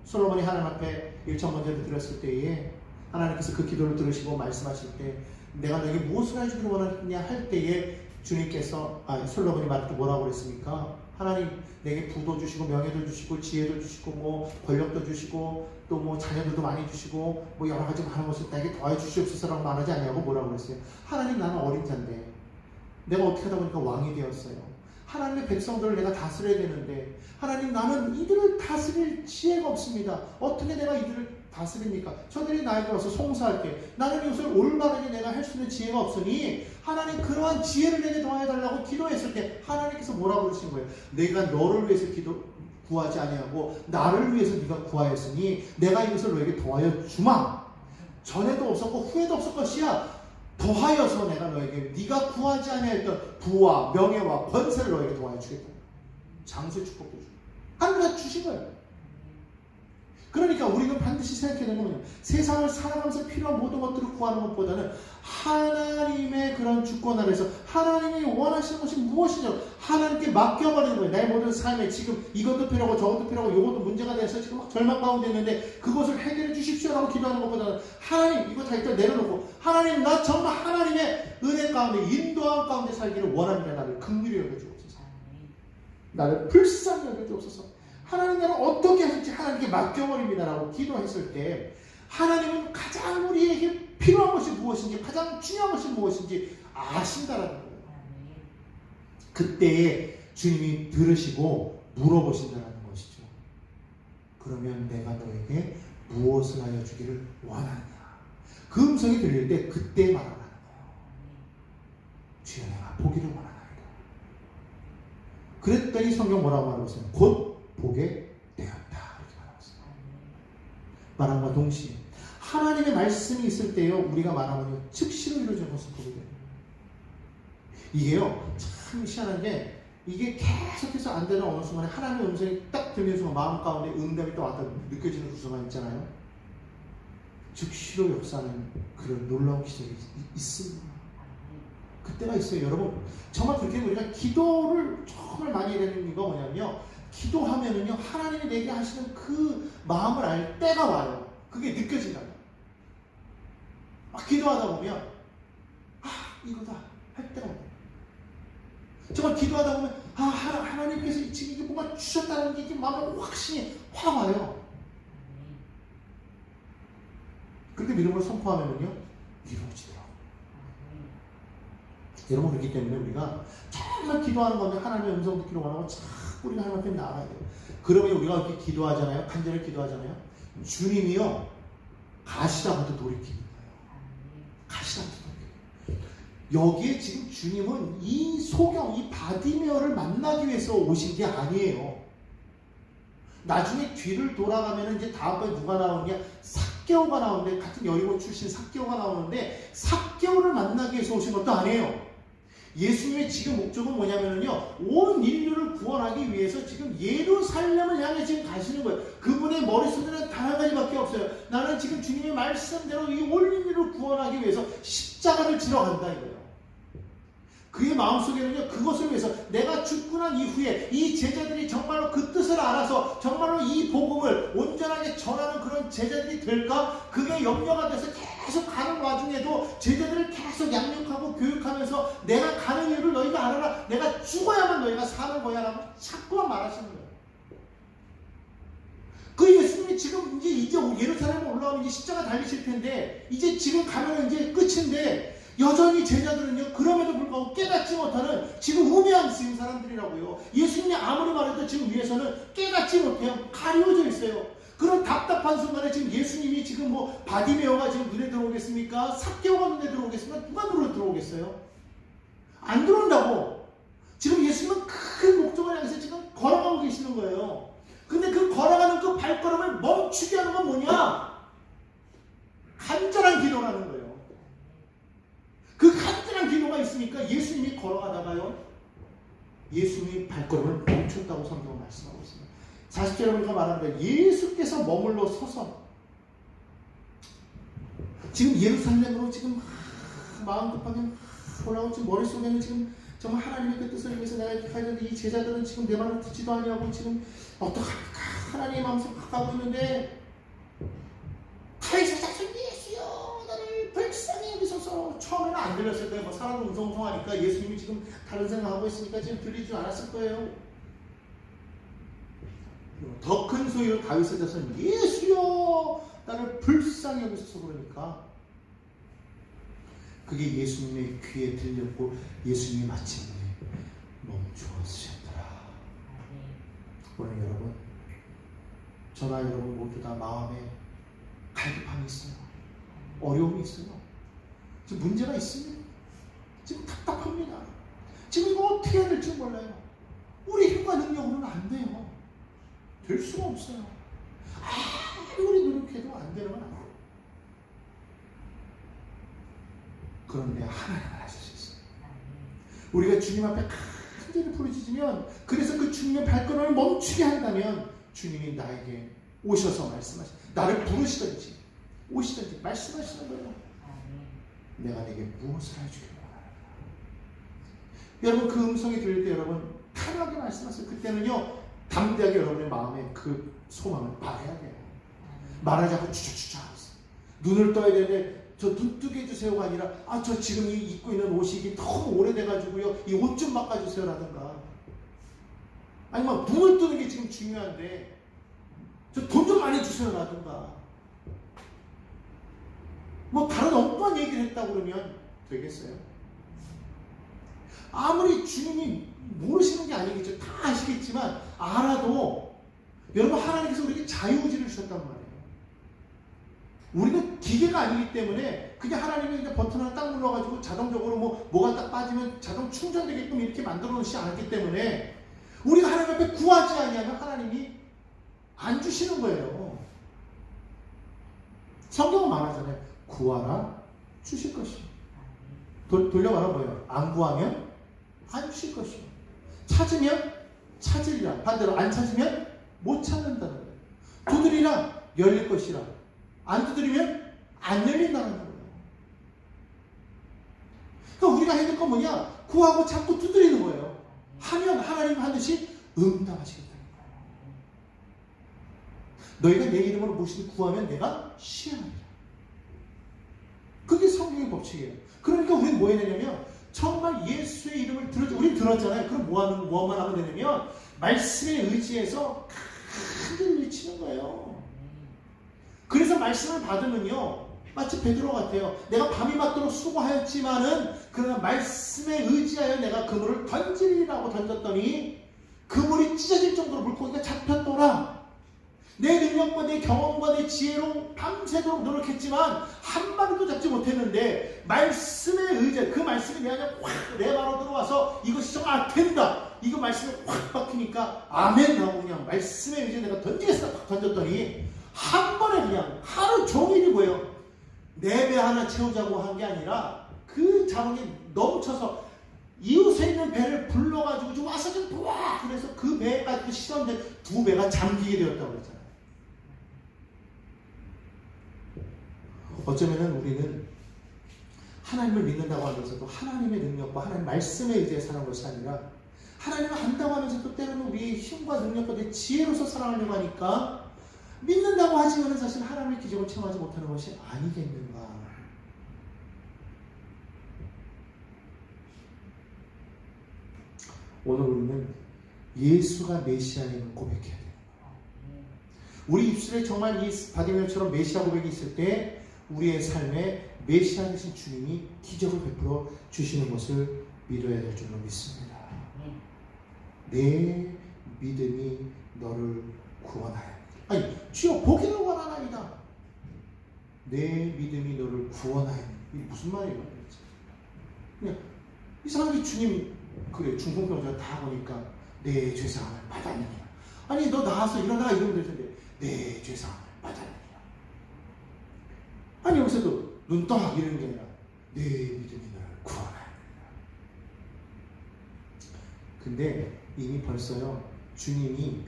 솔로몬이 하나님 앞에 일천번제를 드렸을 때에 하나님께서 그 기도를 들으시고 말씀하실 때 내가 너에게 무엇을 해주기를 원하느냐 할 때에 주님께서 솔로몬이 말할 때 뭐라고 그랬습니까? 하나님 내게 부도 주시고 명예도 주시고 지혜도 주시고 뭐 권력도 주시고 또 뭐 자녀들도 많이 주시고 뭐 여러 가지 많은 것을 나에게 더해 주시옵소서라고 말하지 않냐고 뭐라고 그랬어요? 하나님 나는 어린 자인데 내가 어떻게 하다 보니까 왕이 되었어요. 하나님의 백성들을 내가 다스려야 되는데 하나님 나는 이들을 다스릴 지혜가 없습니다. 어떻게 내가 이들을 다스립니까? 저들이 나에게 와서 송사할 때 나는 이것을 올바르게 내가 할 수 있는 지혜가 없으니 하나님 그러한 지혜를 내게 더해달라고 기도했을 때 하나님께서 뭐라고 그러신 거예요? 내가 너를 위해서 구하지 아니하고 나를 위해서 네가 구하였으니 내가 이것을 너에게 더하여 주마. 전에도 없었고 후에도 없을 것이야. 더하여서 내가 너에게 네가 구하지 아니하였던 부와 명예와 권세를 너에게 더하여 주겠다. 장수의 축복도 주고 하나님이 주신 거예요. 그러니까 우리는 반드시 생각해야 되는 거는 세상을 살아가면서 필요한 모든 것들을 구하는 것보다는 하나님의 그런 주권 아래서 하나님이 원하시는 것이 무엇이냐 하나님께 맡겨버리는 거예요. 내 모든 삶에 지금 이것도 필요하고 저것도 필요하고 이것도 문제가 돼서 지금 막 절망 가운데 있는데 그것을 해결해 주십시오라고 기도하는 것보다는 하나님 이거 다 일단 내려놓고 하나님 나 정말 하나님의 은혜 가운데 인도함 가운데 살기를 원합니다. 나를 긍휼히 여겨주옵소서. 나를 불쌍히 여겨주옵소서. 하나님 나를 어떻게 하실지 하나님께 맡겨버립니다라고 기도했을 때 하나님은 가장 우리에게 필요한 것이 무엇인지 가장 중요한 것이 무엇인지 아신다라는 거예요. 그때에 주님이 들으시고 물어보신다는 것이죠. 그러면 내가 너에게 무엇을 하여 주기를 원하느냐. 그 음성이 들릴 때 그때 말하라는 거예요. 주여 내가 보기를 원하나이다. 그랬더니 성경 뭐라고 말하고 있어요? 곧 보게 되었다. 이렇게 말하고 있어요. 말함과 동시에 하나님의 말씀이 있을 때요 우리가 말하면 즉시로 이루어지는 것을 보게 돼요. 이게요 참 희한한 게 이게 계속해서 안 되는 어느 순간에 하나님의 음성이 딱 들리는 순간 마음 가운데 응답이 또 왔다 느껴지는 그 순간 있잖아요. 즉시로 역사하는 그런 놀라운 기적이 있습니다. 그때가 있어요. 여러분 정말 그렇게 우리가 기도를 정말 많이 해야 되는 이유가 뭐냐면요 기도하면은요 하나님이 내게 하시는 그 마음을 알 때가 와요. 그게 느껴진다고요. 막 기도하다 보면 이거다 할 때가 와요. 정말 기도하다 보면 하나님께서 지금 이게 뭔가 주셨다는 게 이게 마음에 확신이 확 와요. 그렇게 믿음으로 선포하면은요 이루어지더라고요. 여러분 그렇기 때문에 우리가 정말 기도하는 건데 하나님의 음성 듣기를 원하고 자꾸 우리가 하나님 앞에 나아가야 돼요. 그러면 우리가 이렇게 기도하잖아요. 간절히 기도하잖아요. 주님이요 가시다부터 돌이키는 거예요. 가시다부터 돌이키는 거예요. 여기에 지금 주님은 이 소경, 이 바디메어를 만나기 위해서 오신 게 아니에요. 나중에 뒤를 돌아가면 이제 다음번에 누가 나오느냐? 삭개오가 나오는데 같은 여리고 출신 삭개오가 나오는데 삭개오를 만나기 위해서 오신 것도 아니에요. 예수님의 지금 목적은 뭐냐면요 온 인류를 구원하기 위해서 지금 예루살렘을 향해 지금 가시는 거예요. 그분의 머릿속에는 단 한 가지밖에 없어요. 나는 지금 주님의 말씀대로 이 온 인류를 구원하기 위해서 십자가를 지러 간다 이거예요. 그의 마음속에는요, 그것을 위해서 내가 죽고 난 이후에 이 제자들이 정말로 그 뜻을 알아서 정말로 이 복음을 온전하게 전하는 그런 제자들이 될까? 그게 염려가 돼서 계속 가는 와중에도 제자들을 계속 양육하고 교육하면서 내가 가는 이유를 너희가 알아라. 내가 죽어야만 너희가 사는 거야 라고 자꾸만 말하시는 거예요. 그 예수님이 지금 이제 예루살렘에 올라오면 이제 십자가 달리실 텐데, 이제 지금 가면 이제 끝인데, 여전히 제자들은요, 그럼에도 불구하고 깨닫지 못하는 지금 우매한 지금 사람들이라고요. 예수님이 아무리 말해도 지금 위에서는 깨닫지 못해요. 가려져 있어요. 그런 답답한 순간에 지금 예수님이 지금 뭐 바디메오가 지금 눈에 들어오겠습니까? 삭개오가 눈에 들어오겠습니까? 누가 눈에 들어오겠어요? 안 들어온다고. 지금 예수님은 큰 목적을 향해서 지금 걸어가고 계시는 거예요. 근데 그 걸어가는 그 발걸음을 멈추게 하는 건 뭐냐? 간절한 기도라는 거예요. 그 간절한 기도가 있으니까 예수님이 걸어가다가요, 예수님이 발걸음을 멈췄다고 성경은 말씀하고 있습니다. 40절에 보니까 말합니다. 예수께서 머물러 서서 지금 예루살렘으로 지금 마음 급하게 올라오고, 지금 머릿속에는 지금 정말 하나님의 그 뜻을 위해서 내가 이렇게 가야 되는데, 이 제자들은 지금 내 말을 듣지도 아니하고 지금 어떡합니까? 하나님의 마음속에 가까워 있는데, 다윗의 자손 예수여 나를 불쌍히 여기소서. 처음에는 안 들렸을 거예요. 사람은 웅성웅성하니까 예수님이 지금 다른 생각하고 있으니까 지금 들리지 않았을 거예요. 더 큰 소리로 다윗의 자손 예수여 나를 불쌍히 여기소서 그러니까 그게 예수님의 귀에 들렸고 예수님이 마침내 멈추었으셨더라. 오늘 여러분, 저나 여러분 모두 다 마음에 갈급함이 있어요. 어려움이 있어요. 지금 문제가 있습니다. 지금 답답합니다. 지금 이거 어떻게 해야 될지 몰라요. 우리 힘과 능력으로는 안 돼요. 될 수가 없어요. 아무리 노력해도 안 되는 건 아니에요. 그런데 하나님은 하실 수 있어요. 우리가 주님 앞에 간절히 부르짖으면, 그래서 그 주님의 발걸음을 멈추게 한다면 주님이 나에게 오셔서 말씀하시고 나를 부르시든지 오시든지 말씀하시는 거예요. 내가 내게 무엇을 해주길 원하는가. 여러분, 그 음성이 들릴 때 여러분 강하게 말씀하세요. 그때는요, 담대하게 여러분의 마음에 그 소망을 말해야 돼요. 말하지 않고 주저주저 하고 있어요. 눈을 떠야 되는데 저 눈 뜨게 해주세요가 아니라, 저 지금 입고 있는 옷이 너무 오래돼가지고요, 이 옷 좀 바꿔주세요 라든가, 아니면 눈을 뜨는 게 지금 중요한데 저 돈 좀 많이 주세요 라든가, 뭐 다른 엉뚱한 얘기를 했다고 그러면 되겠어요? 아무리 주님이 모르시는 게 아니겠죠. 다 아시겠지만 알아도 여러분, 하나님께서 우리에게 자유의지를 주셨단 말이에요. 우리는 기계가 아니기 때문에 그게 하나님이 그냥 버튼 하나 딱 눌러가지고 자동적으로 뭐가 딱 빠지면 자동 충전되게끔 이렇게 만들어 놓지 않았기 때문에 우리가 하나님 앞에 구하지 아니하면 하나님이 안 주시는 거예요. 성경은 말하잖아요. 구하라 주실 것이요. 돌려말하면 뭐예요? 안 구하면 안 주실 것이요. 찾으면 찾으리라. 반대로 안 찾으면 못 찾는다는 거예요. 두드리라 열릴 것이라. 안 두드리면 안 열린다는 거예요. 그러니까 우리가 해야 될 건 뭐냐? 구하고 찾고 두드리는 거예요. 하면 하나님 하듯이 응답하시겠다는 거예요. 너희가 내 이름으로 무엇을 구하면 내가 시행하리라. 그게 성경의 법칙이에요. 그러니까 우리는 뭐 해야 되냐면, 정말 예수의 이름을 우리 들었잖아요. 그럼 뭐만 하면 되냐면 말씀에 의지해서 크게 외치는 거예요. 그래서 말씀을 받으면요, 마치 베드로 같아요. 내가 밤이 맞도록 수고하였지만은 그러나 말씀에 의지하여 내가 그물을 던지리라고 던졌더니 그물이 찢어질 정도로 물고기가 잡혔더라. 내 능력과 내 경험과 내 지혜로 밤새도록 노력했지만 한 마리도 잡지 못했는데 말씀에 의지해, 그 말씀이 내 안에 확 내 마음으로 들어와서 이것이 정말 된다, 이거 말씀에 확 박히니까 아멘 하고 그냥 말씀에 의지해 내가 던지겠어 딱 던졌더니 한 번에 그냥 하루 종일이고요, 4배 하나 채우자고 한 게 아니라 그 자원이 넘쳐서 이웃에 있는 배를 불러가지고 좀 와서 좀 도와, 그래서 그 배까지 실었는데 2배가 잠기게 되었다고 그랬잖아요. 어쩌면은 우리는 하나님을 믿는다고 하면서도 하나님의 능력과 하나님 말씀에 의지해 사는 것이 아니라 하나님을 안다고 하면서도 때로는 우리의 힘과 능력과 내 지혜로서 살아가려고 하니까 믿는다고 하지만 사실 하나님의 기적을 체험하지 못하는 것이 아니겠는가. 오늘 우리는 예수가 메시아임을 고백해야 돼요. 우리 입술에 정말 이 바디메오처럼 메시아 고백이 있을 때 우리의 삶에 메시아 되신 주님이 기적을 베풀어 주시는 것을 믿어야 될 줄로 믿습니다. 내 믿음이 너를 구원하여. 아니, 주여 보기를 원하나이다. 내 믿음이 너를 구원하여. 이게 무슨 말이에요? 그냥 이상하게 주님, 그래, 중풍병자 다 보니까 내 죄사함을 받았느니라. 아니, 너 나와서 일어나 이러면 될 텐데 내 죄사함을 받았느니라. 아니, 여기서도 눈 떠 이러는 게 아니라 내 믿음이 너를 구원하여. 근데 이미 벌써요, 주님이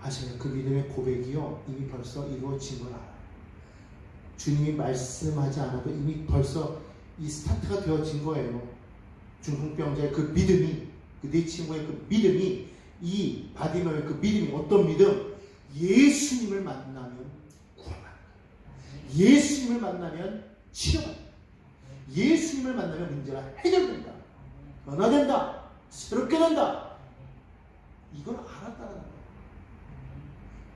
하시는 그 믿음의 고백이요, 이미 벌써 이루어진 걸 알아요. 주님이 말씀하지 않아도 이미 벌써 이 스타트가 되어진 거예요. 중풍병자의 그 믿음이, 그 네 친구의 그 믿음이, 이 바디메오의 그 믿음이 어떤 믿음? 예수님을 만나면 구원한다. 예수님을 만나면 치료받는다. 예수님을 만나면 문제가 해결된다. 변화된다. 새롭게 된다. 이걸 알았다는 거예요.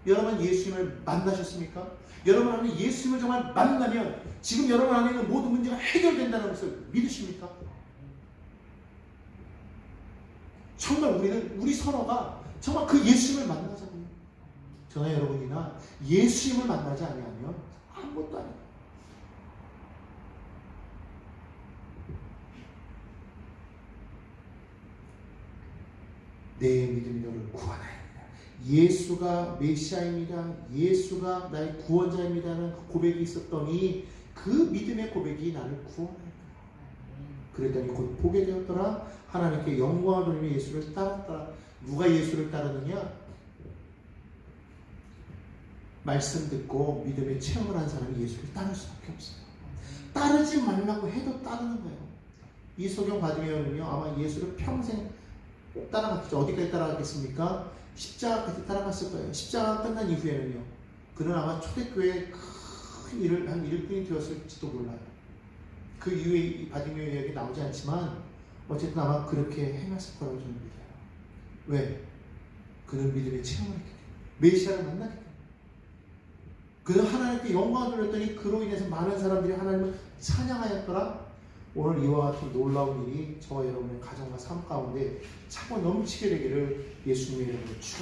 여러분 예수님을 만나셨습니까? 여러분 안에 예수님을 정말 만나면 지금 여러분 안에 있는 모든 문제가 해결된다는 것을 믿으십니까? 정말 우리 서로가 정말 그 예수님을 만나자고요. 저나 여러분이나 예수님을 만나지 아니하면 아무것도 아니에요. 내 믿음이 너를 구원하였다. 예수가 메시아입니다. 예수가 나의 구원자입니다는 그 고백이 있었더니 그 믿음의 고백이 나를 구원했다. 그랬더니 곧 보게 되었더라. 하나님께 영광을 돌리며 예수를 따랐다. 누가 예수를 따르느냐? 말씀 듣고 믿음의 체험을 한 사람이 예수를 따를 수밖에 없어요. 따르지 말라고 해도 따르는 거예요. 이 소경 바디메오는요, 아마 예수를 평생 따라갔겠죠. 어디까지 따라갔겠습니까? 십자가까지 따라갔을 거예요. 십자가 끝난 이후에는요, 그는 아마 초대교회에 큰 일을 한 일꾼이 되었을지도 몰라요. 그 이후에 이 바디메오 이야기 나오지 않지만 어쨌든 아마 그렇게 행했을 거라고 저는 믿어요. 왜? 그는 믿음의 체험을 했기 때문에, 메시아를 만났기 때문에. 그는 하나님께 영광을 돌렸더니 그로 인해서 많은 사람들이 하나님을 찬양하였더라. 오늘 이와 같은 놀라운 일이 저와 여러분의 가정과 삶 가운데 차고 넘치게 되기를 예수님의 이름으로 축원합니다.